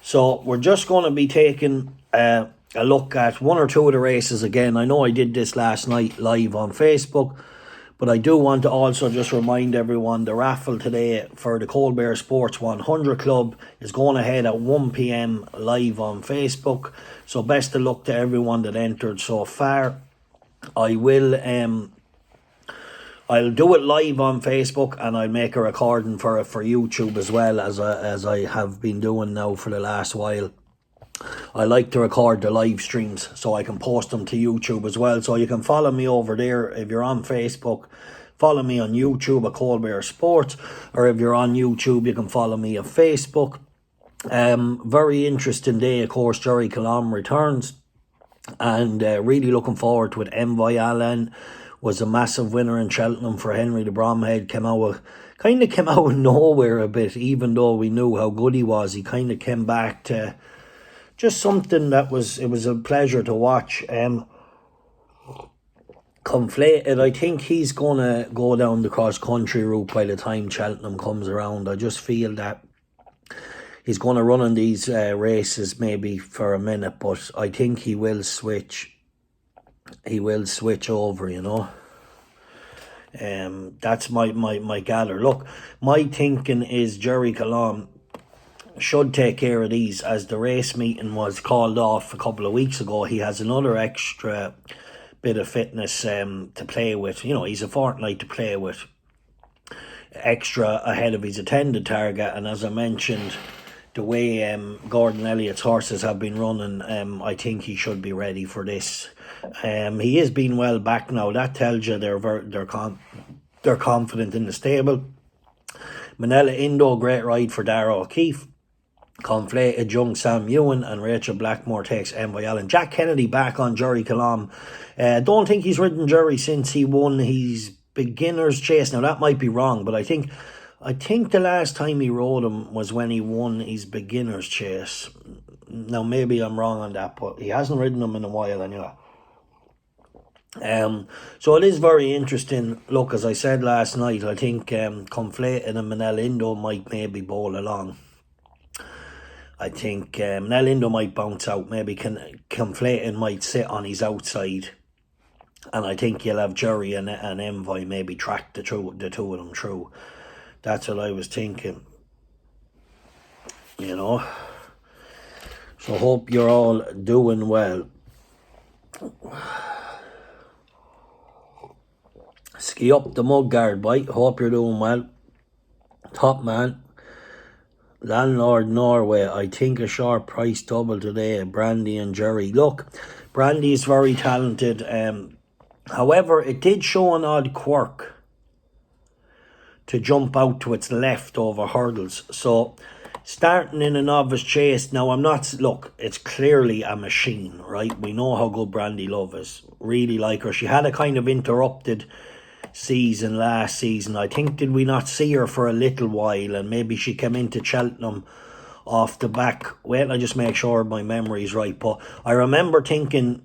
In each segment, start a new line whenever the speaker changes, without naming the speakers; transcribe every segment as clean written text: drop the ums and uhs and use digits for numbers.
So we're just going to be taking a look at one or two of the races again. I know I did this last night live on Facebook, but I do want to also just remind everyone the raffle today for the Coldbeer Sports 100 Club is going ahead at 1 p.m. live on Facebook. So best of luck to everyone that entered so far. I'll do it live on Facebook, and I'll make a recording for YouTube as well, as I have been doing now for the last while. I like to record the live streams so I can post them to YouTube as well. So you can follow me over there if you're on Facebook. Follow me on YouTube at Coldbeer Sports, or if you're on YouTube, you can follow me on Facebook. Very interesting day, of course. Jerry Colomb returns, and really looking forward to it. Envoy Allen was a massive winner in Cheltenham for Henry the Bromhead. Came out of nowhere a bit, even though we knew how good he was. He kind of came back to just something that was a pleasure to watch. Conflated, I think he's gonna go down the cross country route by the time Cheltenham comes around. I just feel that he's going to run in these races maybe for a minute, but I think he will switch. He will switch over, you know. That's my gather. Look, my thinking is Jerry Colomb should take care of these, as the race meeting was called off a couple of weeks ago. He has another extra bit of fitness to play with. You know, he's a fortnight to play with extra ahead of his attended target, and as I mentioned, the way Gordon Elliott's horses have been running, I think he should be ready for this. He is being well back now. That tells you they're confident in the stable. Manila Indo, great ride for Dara O'Keefe. Conflated, young Sam Ewan, and Rachel Blackmore takes Envoy Allen. Jack Kennedy back on Jerry Colomb. Don't think he's ridden Jerry since he won his beginner's chase. Now that might be wrong, but I think the last time he rode him was when he won his beginner's chase. Now maybe I'm wrong on that, but he hasn't ridden him in a while anyway. So it is very interesting. Look, as I said last night, I think Conflated and Manel Indo might maybe bowl along. I think Manel Indo might bounce out. Maybe Conflated might sit on his outside. And I think you'll have Jerry and Envoy maybe track the two of them through. That's what I was thinking. You know. So hope you're all doing well. Ski up the Mudguard, boy. Hope you're doing well. Top man. Landlord Norway. I think a short price double today. Brandy and Jerry. Look, Brandy is very talented. However, it did show an odd quirk to jump out to its left over hurdles. So, starting in a novice chase. Now, look, it's clearly a machine, right? We know how good Brandy Love is. Really like her. She had a kind of interrupted season last season. I think, did we not see her for a little while, and maybe she came into Cheltenham off the back. Well, I just make sure my memory's right, but I remember thinking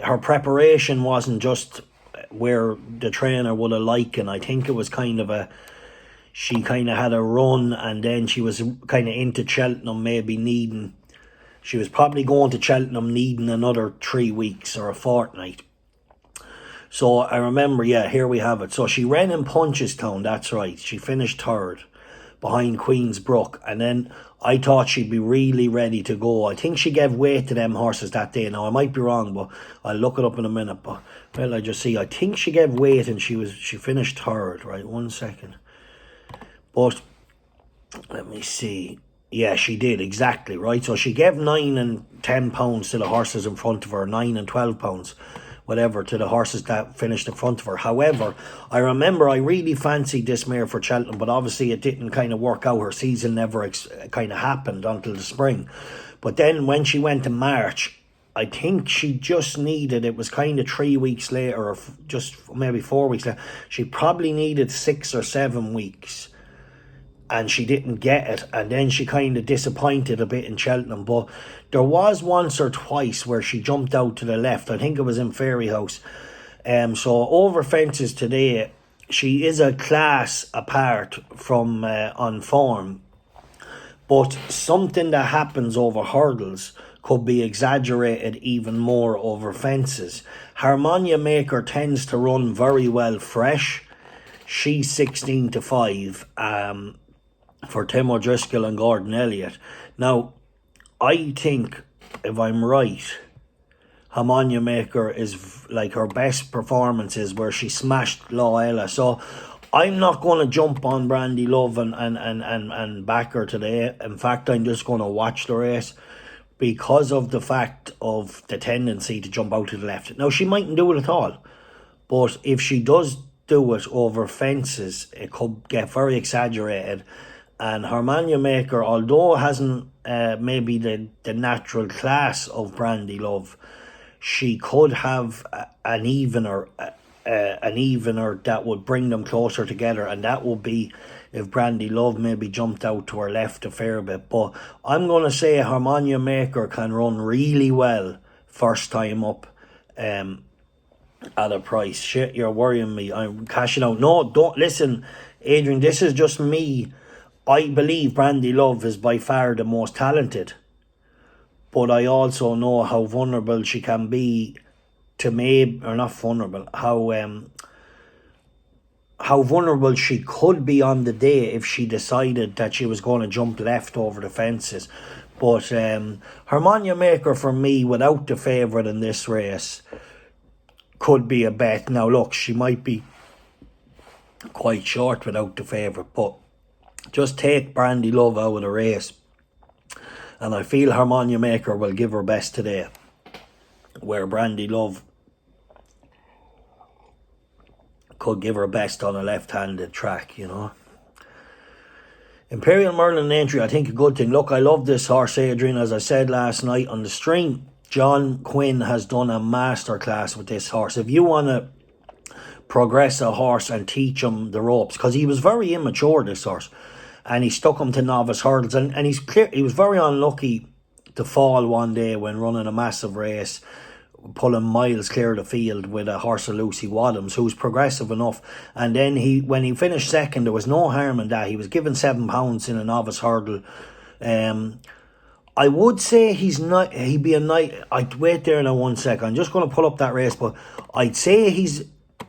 her preparation wasn't just where the trainer would have liked, and I think it was she had a run, and then she was kind of into Cheltenham she was probably going to Cheltenham needing another 3 weeks or a fortnight. So I remember, yeah, here we have it. So she ran in Punchestown, that's right. She finished third behind Queen's Brook. And then I thought she'd be really ready to go. I think she gave weight to them horses that day. Now, I might be wrong, but I'll look it up in a minute. But, well, I just see. I think she gave weight and she finished third, right? 1 second. But, let me see. Yeah, she did, exactly, right? So she gave 9 and 10 pounds to the horses in front of her, 9 and 12 pounds. Whatever, to the horses that finished in front of her. However, I remember I really fancied this mare for Cheltenham, but obviously it didn't kind of work out. Her season never kind of happened until the spring. But then when she went to March, I think she just needed, it was kind of 3 weeks later, or just maybe 4 weeks later, she probably needed 6 or 7 weeks. And she didn't get it, and then she kind of disappointed a bit in Cheltenham. But there was once or twice where she jumped out to the left. I think it was in Fairyhouse. So over fences today, she is a class apart from on form. But something that happens over hurdles could be exaggerated even more over fences. Harmonia Maker tends to run very well fresh. She's 16-5 for Tim O'Driscoll and Gordon Elliott. Now, I think, if I'm right, Harmonia Maker is like her best performances where she smashed Law Ella. So I'm not going to jump on Brandy Love and back her today. In fact, I'm just going to watch the race because of the fact of the tendency to jump out to the left. Now, she mightn't do it at all, but if she does do it over fences, it could get very exaggerated. And Harmonia Maker, although it hasn't maybe the natural class of Brandy Love, she could have an evener that would bring them closer together, and that would be if Brandy Love maybe jumped out to her left a fair bit. But I'm going to say Harmonia Maker can run really well first time up at a price. Shit, you're worrying me. I'm cashing out. No, don't listen, Adrian, this is just me. I believe Brandy Love is by far the most talented, but I also know how vulnerable she can be to maybe, or not vulnerable, how vulnerable she could be on the day if she decided that she was going to jump left over the fences. But Harmonia Maker, for me, without the favourite in this race, could be a bet. Now look, she might be quite short without the favourite, but just take Brandy Love out of the race, and I feel Harmonia Maker will give her best today, where Brandy Love could give her best on a left-handed track, you know. Imperial Merlin entry, I think a good thing. Look, I love this horse, Adrian. As I said last night on the stream, John Quinn has done a masterclass with this horse. If you want to progress a horse and teach him the ropes, because he was very immature, this horse, and he stuck him to novice hurdles, and he's clear. He was very unlucky to fall one day when running a massive race, pulling miles clear of the field with a horse of Lucy Wadhams, who's progressive enough. And then when he finished second, there was no harm in that. He was given £7 in a novice hurdle. I would say he'd be a night. I'd wait there now 1 second. I'm just going to pull up that race, but I'd say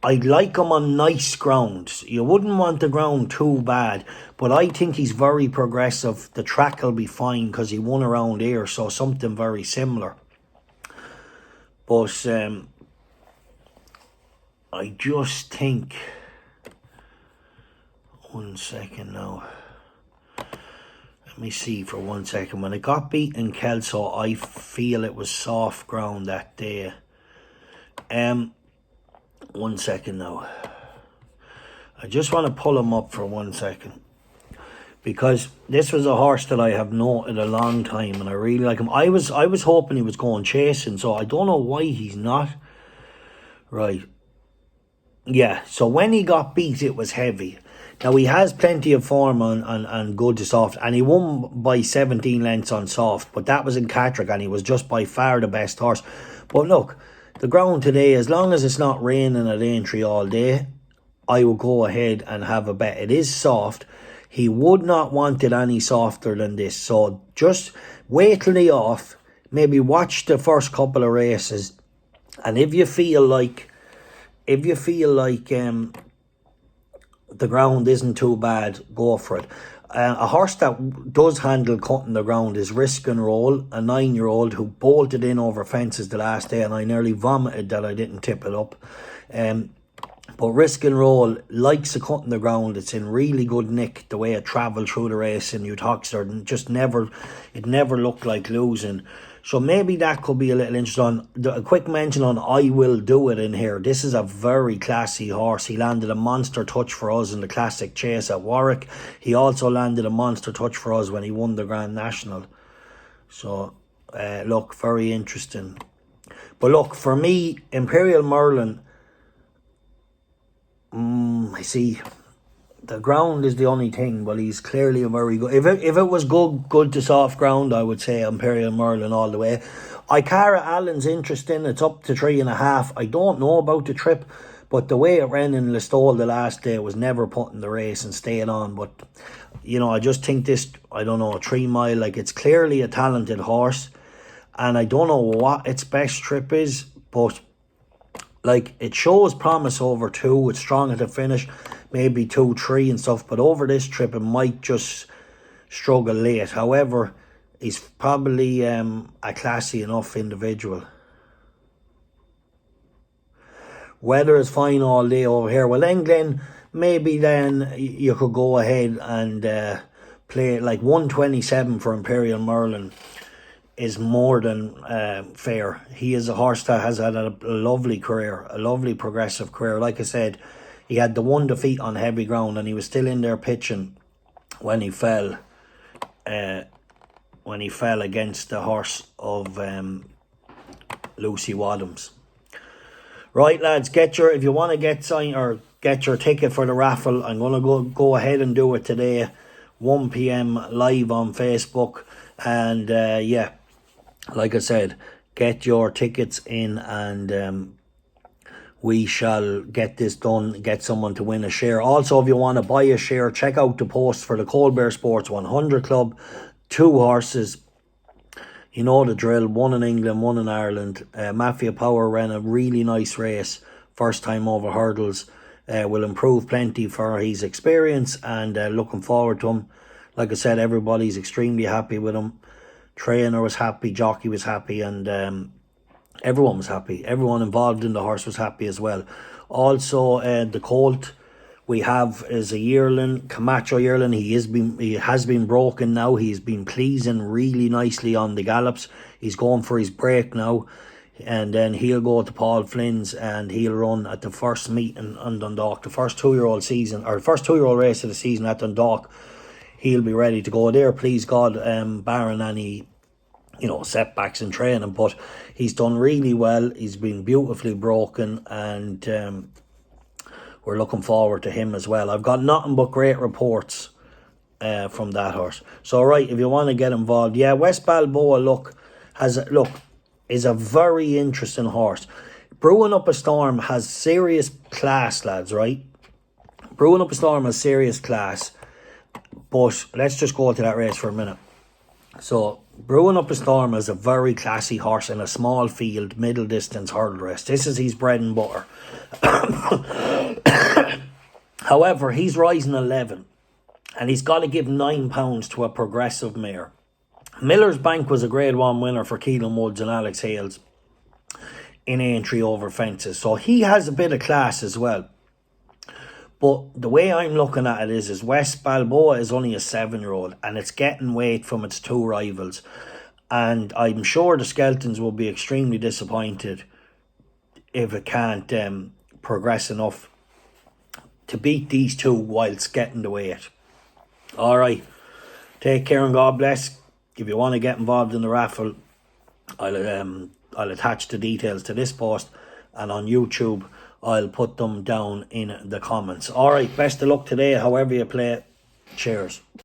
I'd like him on nice ground. You wouldn't want the ground too bad, but I think he's very progressive. The track will be fine because he won around here, so something very similar. But I just think, 1 second now. Let me see for 1 second. When it got beat in Kelso, I feel it was soft ground that day. 1 second now. I just want to pull him up for 1 second, because this was a horse that I have noted a long time and I really like him. I was hoping he was going chasing, so I don't know why he's not. Right. Yeah, so when he got beat, it was heavy. Now, he has plenty of form on good to soft, and he won by 17 lengths on soft, but that was in Catrick, and he was just by far the best horse. But look, the ground today, as long as it's not raining at Aintree all day, I will go ahead and have a bet. It is soft. He would not want it any softer than this. So just wait till the off. Maybe watch the first couple of races. And if you feel like the ground isn't too bad, go for it. A horse that does handle cutting the ground is Risk and Roll, a 9-year-old who bolted in over fences the last day, and I nearly vomited that I didn't tip it up. But Risk and Roll likes a cutting the ground. It's in really good nick the way it travelled through the race in Uthoxter, and it never looked like losing. So maybe that could be a little interesting. A quick mention on I Will Do It in here. This is a very classy horse. He landed a monster touch for us in the Classic Chase at Warwick. He also landed a monster touch for us when he won the Grand National. So, look, very interesting. But look, for me, Imperial Merlin, I see the ground is the only thing, but he's clearly a very good. If it was good to soft ground, I would say Imperial Merlin all the way. Icara Allen's interesting. It's up to 3.5. I don't know about the trip, But the way it ran in Listowel the last day was never putting the race and staying on. But, you know, I just think this, I don't know, 3 mile, like, it's clearly a talented horse. And I don't know what its best trip is, but, like, it shows promise over 2. It's strong at the finish, maybe 2, 3 and stuff. But over this trip, it might just struggle late. However, he's probably a classy enough individual. Weather is fine all day over here. Well, England, maybe then you could go ahead and play like 127 for Imperial Merlin is more than fair. He is a horse that has had a lovely career, a lovely progressive career. Like I said, he had the 1 defeat on heavy ground, and he was still in there pitching when he fell. When he fell against the horse of Lucy Wadhams. Right, lads, if you want to get your ticket for the raffle, I'm going to go ahead and do it today, 1 p.m. live on Facebook. And yeah, like I said, get your tickets in, and we shall get this done, get someone to win a share. Also, if you want to buy a share, check out the post for the Coldbeer Sports 100 Club. 2 horses. You know the drill, 1 in England, 1 in Ireland. Mafia Power ran a really nice race, first time over hurdles. Will improve plenty for his experience, and looking forward to him. Like I said, everybody's extremely happy with him. Trainer was happy, jockey was happy, and everyone was happy. Everyone involved in the horse was happy as well. Also, the colt we have is a yearling, Camacho yearling. He has been broken now. He's been pleasing really nicely on the gallops. He's going for his break now, and then he'll go to Paul Flynn's, and he'll run at the first meeting on Dundalk, the first 2-year-old season, or first 2-year-old race of the season at Dundalk. He'll be ready to go there, please God, barring any, you know, setbacks in training. But he's done really well. He's been beautifully broken, and we're looking forward to him as well. I've got nothing but great reports from that horse. So, right, if you want to get involved, yeah, West Balboa, is a very interesting horse. Brewing Up a Storm has serious class, lads, right? Brewing Up a Storm has serious class. But let's just go to that race for a minute. So, Brewing Up a Storm is a very classy horse in a small field, middle distance hurdle race. This is his bread and butter. However, he's rising 11, and he's got to give £9 to a progressive mare. Miller's Bank was a Grade 1 winner for Keelan Woods and Alex Hales in entry over fences. So he has a bit of class as well. But the way I'm looking at it is West Balboa is only a 7-year-old, and it's getting weight from its 2 rivals. And I'm sure the Skeltons will be extremely disappointed if it can't progress enough to beat these 2 whilst getting the weight. Alright, take care and God bless. If you want to get involved in the raffle, I'll attach the details to this post, and on YouTube I'll put them down in the comments. Alright, best of luck today, however you play it. Cheers.